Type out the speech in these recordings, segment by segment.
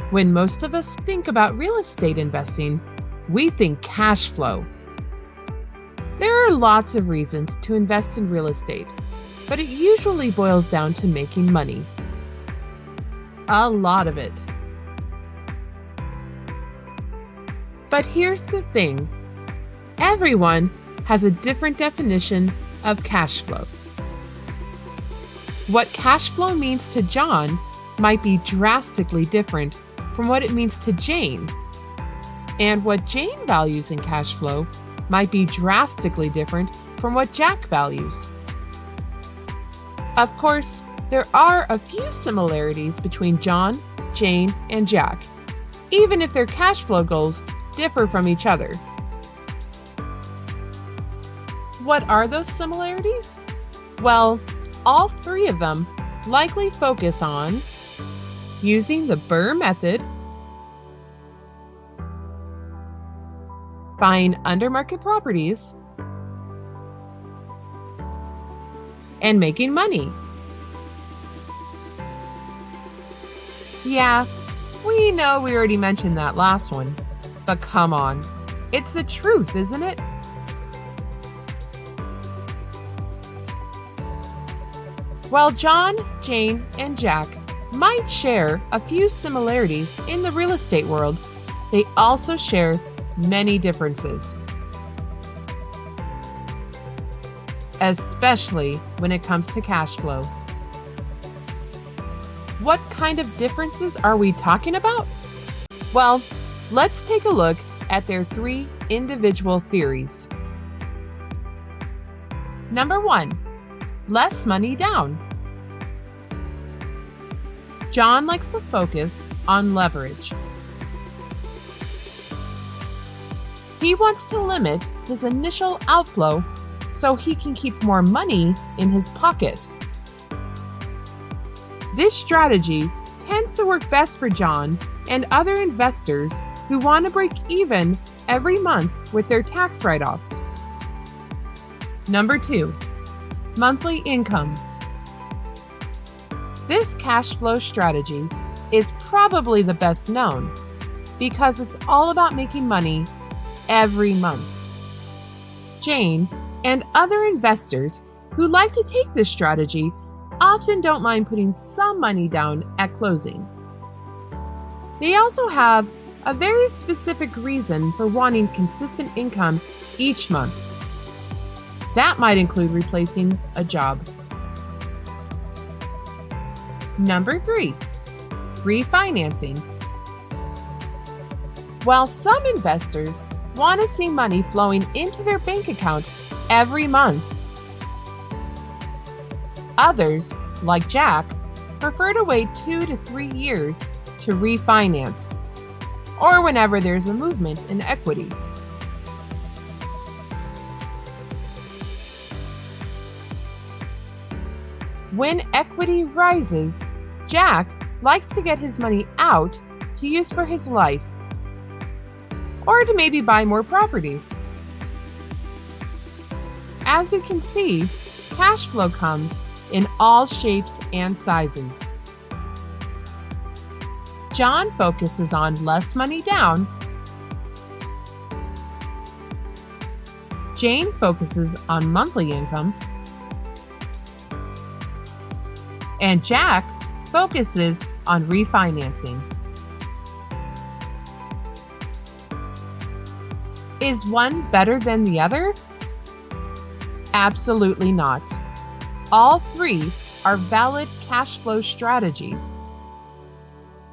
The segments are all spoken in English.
When most of us think about real estate investing, we think cash flow. There are lots of reasons to invest in real estate, but it usually boils down to making money. A lot of it. But here's the thing. Everyone has a different definition of cash flow. What cash flow means to John might be drastically different from what it means to Jane. And what Jane values in cash flow might be drastically different from what Jack values. Of course, there are a few similarities between John, Jane, and Jack, even if their cash flow goals differ from each other. What are those similarities? Well, all three of them likely focus on using the BRRRR method, buying under-market properties, and making money. Yeah, we know we already mentioned that last one, but come on, it's the truth, isn't it? While John, Jane, and Jack might share a few similarities in the real estate world, they also share many differences, especially when it comes to cash flow. What kind of differences are we talking about? Well, let's take a look at their three individual theories. Number 1, less money down. John likes to focus on leverage. He wants to limit his initial outflow so he can keep more money in his pocket. This strategy tends to work best for John and other investors who want to break even every month with their tax write-offs. Number 2, monthly income. This cash flow strategy is probably the best known because it's all about making money every month. Jane and other investors who like to take this strategy often don't mind putting some money down at closing. They also have a very specific reason for wanting consistent income each month. That might include replacing a job. Number 3, refinancing. While some investors want to see money flowing into their bank account every month, others, like Jack, prefer to wait 2 to 3 years to refinance, or whenever there's a movement in equity. When equity rises, Jack likes to get his money out to use for his life, or to maybe buy more properties. As you can see, cash flow comes in all shapes and sizes. John focuses on less money down. Jane focuses on monthly income. And Jack focuses on refinancing. Is one better than the other? Absolutely not. All three are valid cash flow strategies.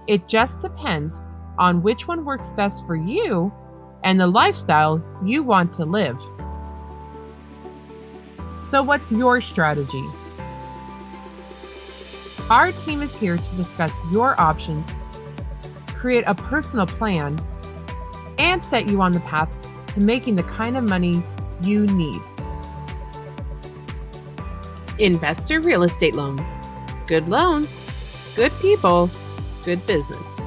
It just depends on which one works best for you and the lifestyle you want to live. So what's your strategy? Our team is here to discuss your options, create a personal plan, and set you on the path to making the kind of money you need. Investor Real Estate Loans. Good loans, good people, good business.